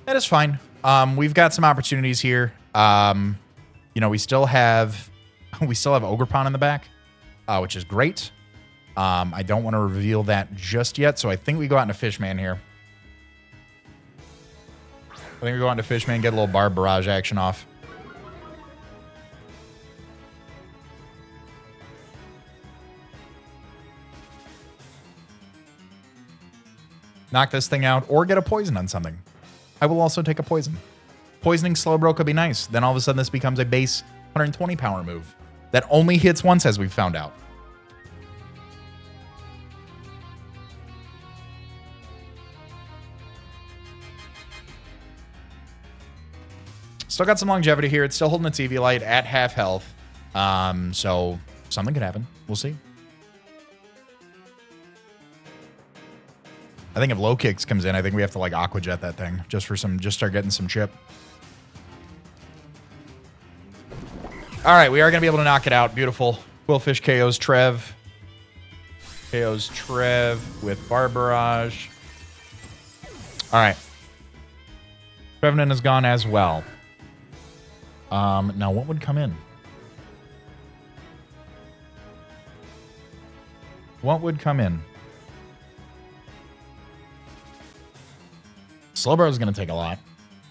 That is fine. We've got some opportunities here. You know, we still have Ogerpon in the back, which is great. I don't want to reveal that just yet, so I think we go out into Fishman here. I think we go out into Fishman, get a little Barb Barrage action off. Knock this thing out, or get a poison on something. I will also take a poison. Poisoning Slowbro could be nice. Then all of a sudden this becomes a base 120 power move that only hits once, as we've found out. Still got some longevity here. It's still holding its Eviolite at half health. So something could happen. We'll see. I think if Low Kicks comes in, I think we have to like Aqua Jet that thing just start getting some chip. All right, we are going to be able to knock it out. Beautiful. Quillfish KO's Trev. KO's Trev with Barb Barrage. All right. Trevenant is gone as well. Now what would come in? What would come in? Slowbro is going to take a lot.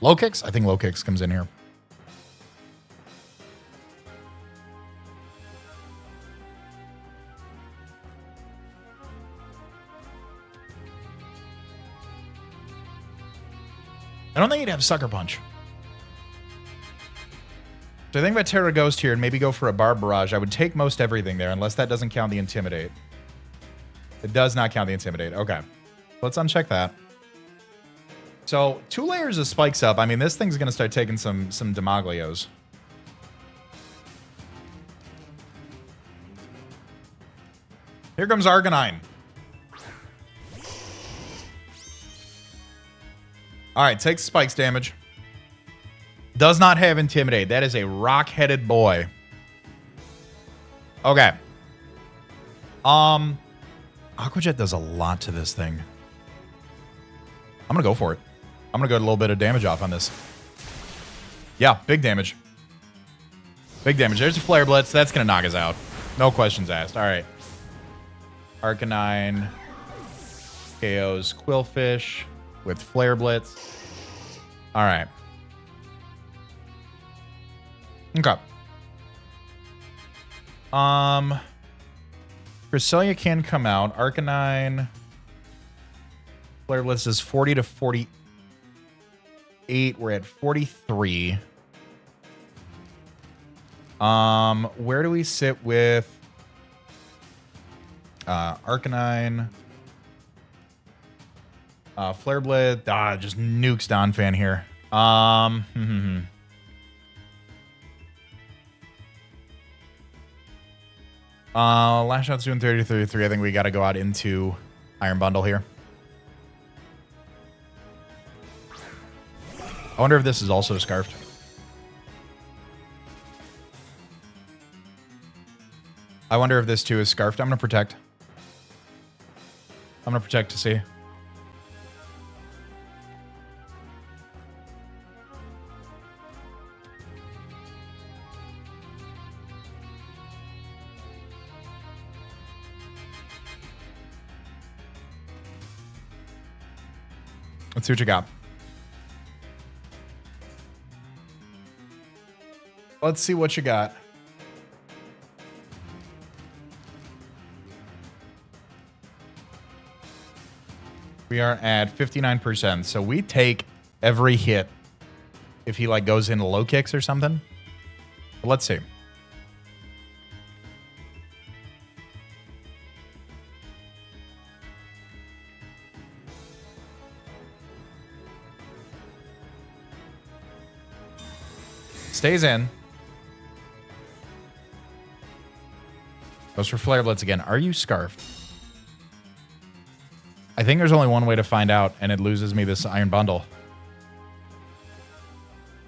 Low Kicks? I think Low Kicks comes in here. I don't think he'd have Sucker Punch. So I think about Terra Ghost here and maybe go for a Barb Barrage. I would take most everything there unless that doesn't count the Intimidate. It does not count the Intimidate. Okay. Let's uncheck that. So 2 layers of spikes up. I mean, this thing's going to start taking some Demaglios. Here comes Arcanine. All right, takes spikes damage. Does not have Intimidate. That is a rock-headed boy. Okay. Aqua Jet does a lot to this thing. I'm going to go for it. I'm going to go a little bit of damage off on this. Yeah, big damage. Big damage. There's a Flare Blitz. That's going to knock us out. No questions asked. All right. Arcanine. KO's Quillfish. with Flare Blitz. All right. Okay. Cresselia can come out. Arcanine. Flare Blitz is 40 to 48. We're at 43. Where do we sit with Arcanine? Flare Blitz. Just nukes Donphan here. Last shot's doing 30 to 33. I think we got to go out into Iron Bundle here. I wonder if this is also scarfed. I wonder if this too is scarfed. I'm going to protect. I'm going to protect to see. Let's see what you got. Let's see what you got. We are at 59%. So we take every hit if he like goes into low kicks or something. But let's see. Stays in. Goes for Flare Blitz again. Are you scarfed? I think there's only one way to find out, and it loses me this Iron Bundle.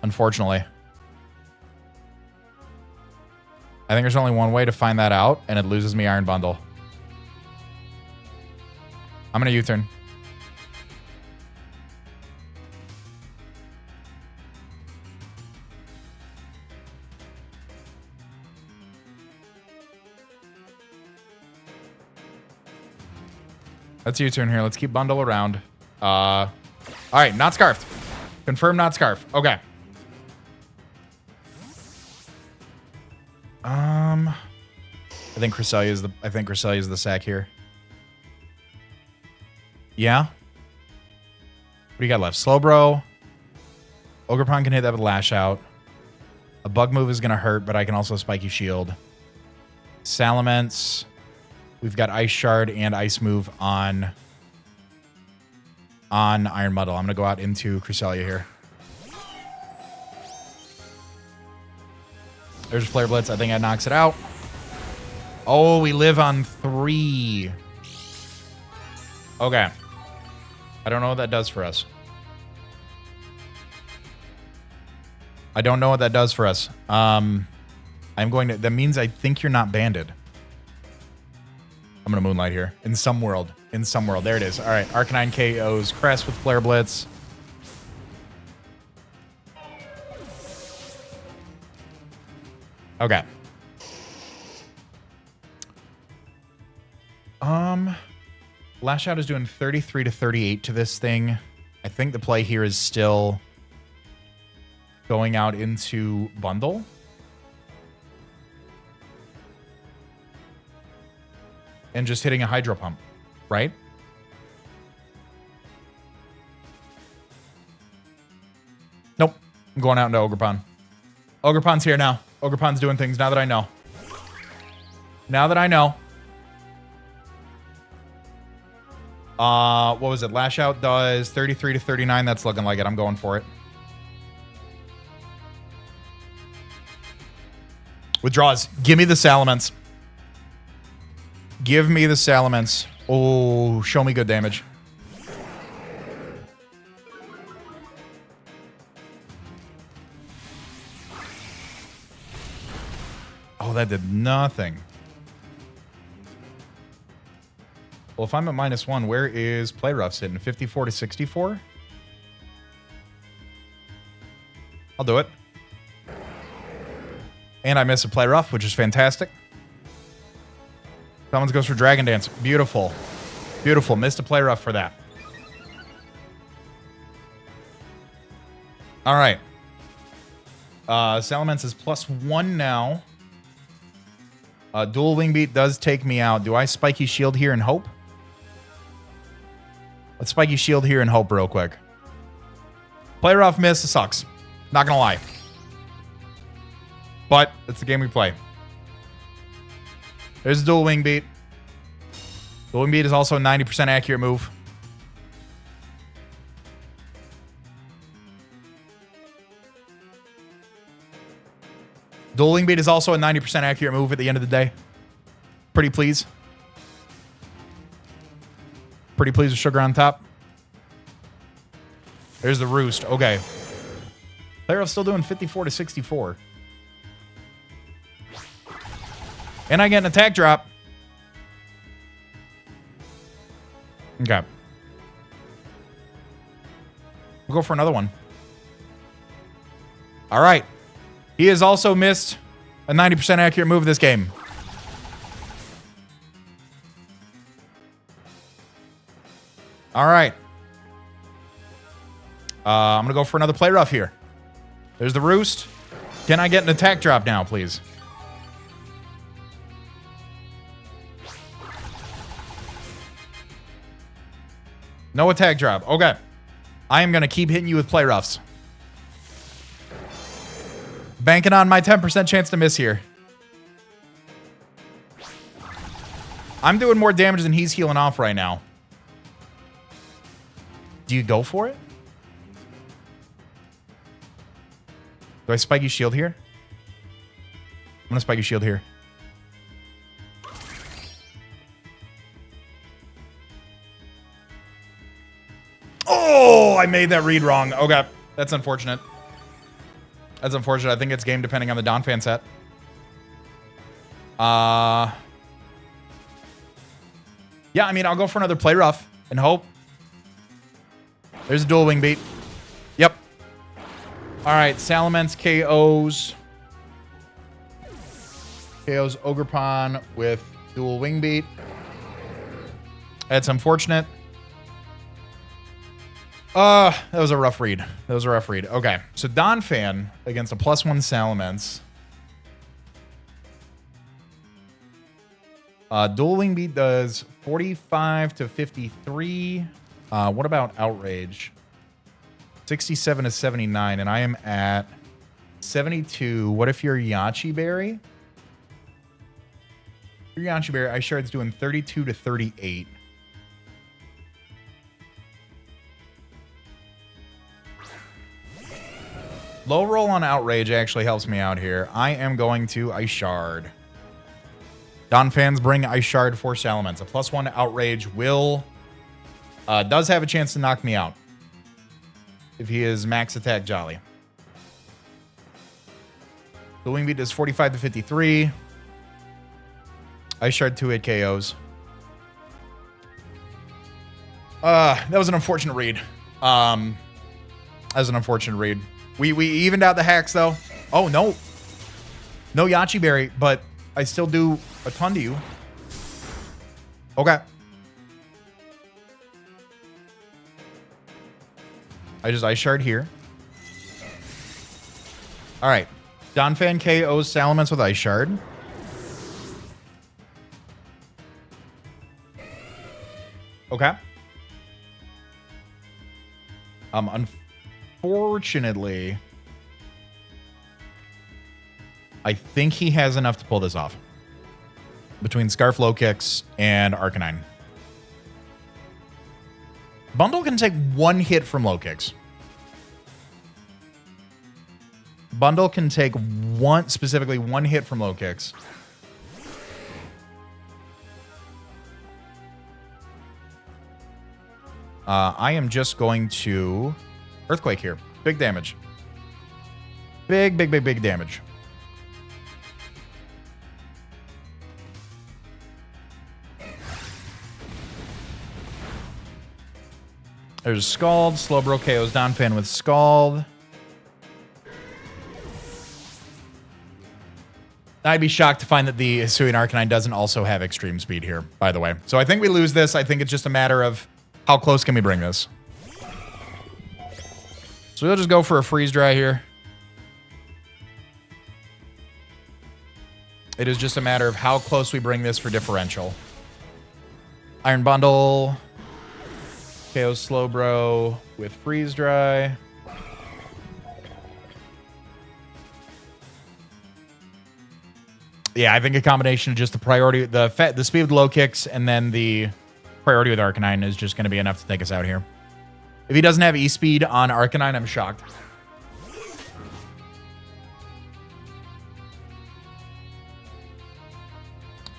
Unfortunately. I think there's only one way to find that out, and it loses me Iron Bundle. I'm going to U-turn. Let's U-turn here. Let's keep Bundle around. All right, not scarfed. Confirm not scarf. Okay. I think Cresselia is the sack here. Yeah. What do you got left? Slowbro. Ogerpon can hit that with Lash Out. A Bug Move is gonna hurt, but I can also Spiky Shield. Salamence. We've got Ice Shard and Ice Move on Iron Muddle. I'm going to go out into Cresselia here. There's Flare Blitz. I think that knocks it out. Oh, we live on 3. Okay. I don't know what that does for us. I don't know what that does for us. I'm going to... That means I think you're not banded. I'm going to Moonlight here. In some world. In some world. There it is. All right. Arcanine KOs Crest with Flare Blitz. Okay. Lash Out is doing 33 to 38 to this thing. I think the play here is still going out into Bundle. And just hitting a Hydro Pump, right? Nope. I'm going out into Ogerpon. Ogerpon's here now. Ogerpon's doing things now that I know. Now that I know. What was it? Lash Out does 33 to 39. That's looking like it. I'm going for it. Withdraws. Give me the Salamence. Give me the Salamence. Oh, show me good damage. Oh, that did nothing. Well, if I'm at -1, where is Play Rough sitting? 54 to 64? I'll do it. And I miss a Play Rough, which is fantastic. Someone goes for Dragon Dance. Beautiful. Beautiful. Missed a Play Rough for that. All right. Salamence is +1 now. Dual Wing Beat does take me out. Do I Spiky Shield here and hope? Let's Spiky Shield here and hope real quick. Play rough, miss. It sucks. Not gonna lie. But it's the game we play. There's a Dual Wing Beat. Dual Wing Beat is also a 90% accurate move. Dual Wing Beat is also a 90% accurate move at the end of the day. Pretty pleased. Pretty pleased with Sugar on top. There's the Roost. Okay. Player still doing 54 to 64. And I get an attack drop. Okay. We'll go for another one. All right. He has also missed a 90% accurate move this game. All right. I'm going to go for another play rough here. There's the Roost. Can I get an attack drop now, please? No attack drop. Okay. I am going to keep hitting you with play roughs. Banking on my 10% chance to miss here. I'm doing more damage than he's healing off right now. Do you go for it? Do I Spiky Shield here? I'm going to Spiky Shield here. Oh, I made that read wrong. Okay, that's unfortunate. That's unfortunate. I think it's game depending on the Donphan set. Yeah, I mean, I'll go for another play rough and hope. There's a Dual Wing Beat. Yep. All right, Salamence KOs. KOs Ogerpon with Dual Wing Beat. That's unfortunate. That was a rough read. That was a rough read. Okay, so Donphan against a +1 Salamence. Dual Wing Beat does 45 to 53. What about Outrage? 67 to 79, and I am at 72. What if you're Yachi Berry? If you're Yachi Berry, Ice Shard's doing 32 to 38. Low roll on Outrage actually helps me out here. I am going to Ice Shard. Donphans bring Ice Shard for Salamence. A +1 Outrage will... does have a chance to knock me out. If he is max attack Jolly. The Wing Beat does 45 to 53. Ice Shard 2-hit KOs. That was an unfortunate read. That was an unfortunate read. We evened out the hacks, though. Oh, no. No Yachi Berry, but I still do a ton to you. Okay. I just Ice Shard here. All right. Donphan KOs Salamence with Ice Shard. Okay. Unfortunately, I think he has enough to pull this off. Between Scarf Low Kicks and Arcanine. Bundle can take one hit from Low Kicks. Bundle can take specifically one hit from Low Kicks. I am just going to Earthquake here. Big damage. Big damage. There's Scald. Slowbro KOs Donphan with Scald. I'd be shocked to find that the Hisuian Arcanine doesn't also have extreme speed here, by the way. So I think we lose this. I think it's just a matter of how close can we bring this. So So we'll just go for a freeze dry here. It is just a matter of how close we bring this for differential. Iron Bundle. KO Slowbro with freeze dry. Yeah, I think a combination of just the priority, the speed with low kicks, and then the priority with Arcanine is just going to be enough to take us out here. If he doesn't have E-Speed on Arcanine, I'm shocked.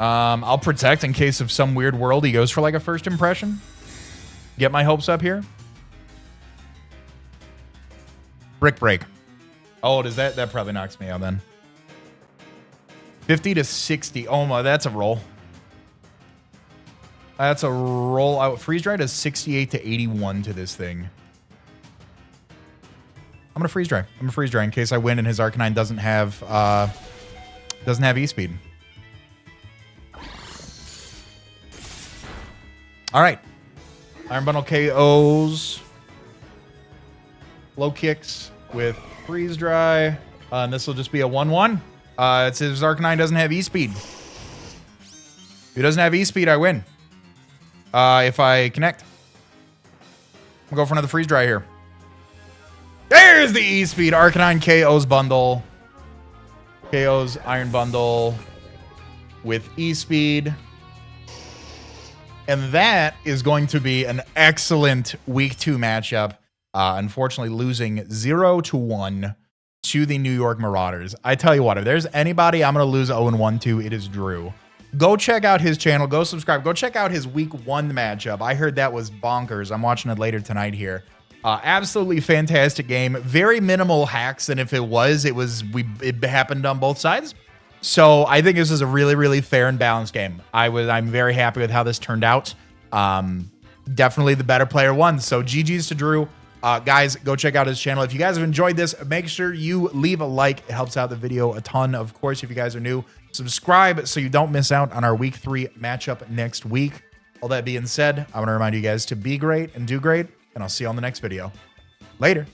I'll protect in case of some weird world he goes for like a first impression. Get my hopes up here. Brick Break. Oh, does that probably knocks me out then. 50 to 60. Oh my, that's a roll. That's a roll out. Freeze dry does 68 to 81 to this thing. I'm gonna freeze dry. I'm gonna freeze dry in case I win and his Arcanine doesn't have E-Speed. All right. Iron Bundle KOs. Low kicks with freeze dry. And this will just be a 1-1. It says Arcanine doesn't have E-Speed. If he doesn't have E-Speed, I win. If I connect. We'll go for another freeze dry here. There's the E-Speed. Arcanine KOs bundle. KOs Iron Bundle with E-Speed. And that is going to be an excellent week 2 matchup. Unfortunately, losing 0-1 to the New York Marauders. I tell you what, if there's anybody I'm going to lose 0-1 to, it is Drew. Go check out his channel. Go subscribe. Go check out his week 1 matchup. I heard that was bonkers. I'm watching it later tonight here. Absolutely fantastic game. Very minimal hacks, and if it happened on both sides. So I think this is a really, really fair and balanced game. I'm very happy with how this turned out. Definitely the better player won. So GG's to Drew. Guys, go check out his channel. If you guys have enjoyed this, make sure you leave a like. It helps out the video a ton. Of course, if you guys are new, subscribe so you don't miss out on our week 3 matchup next week. All that being said, I want to remind you guys to be great and do great, and I'll see you on the next video. Later.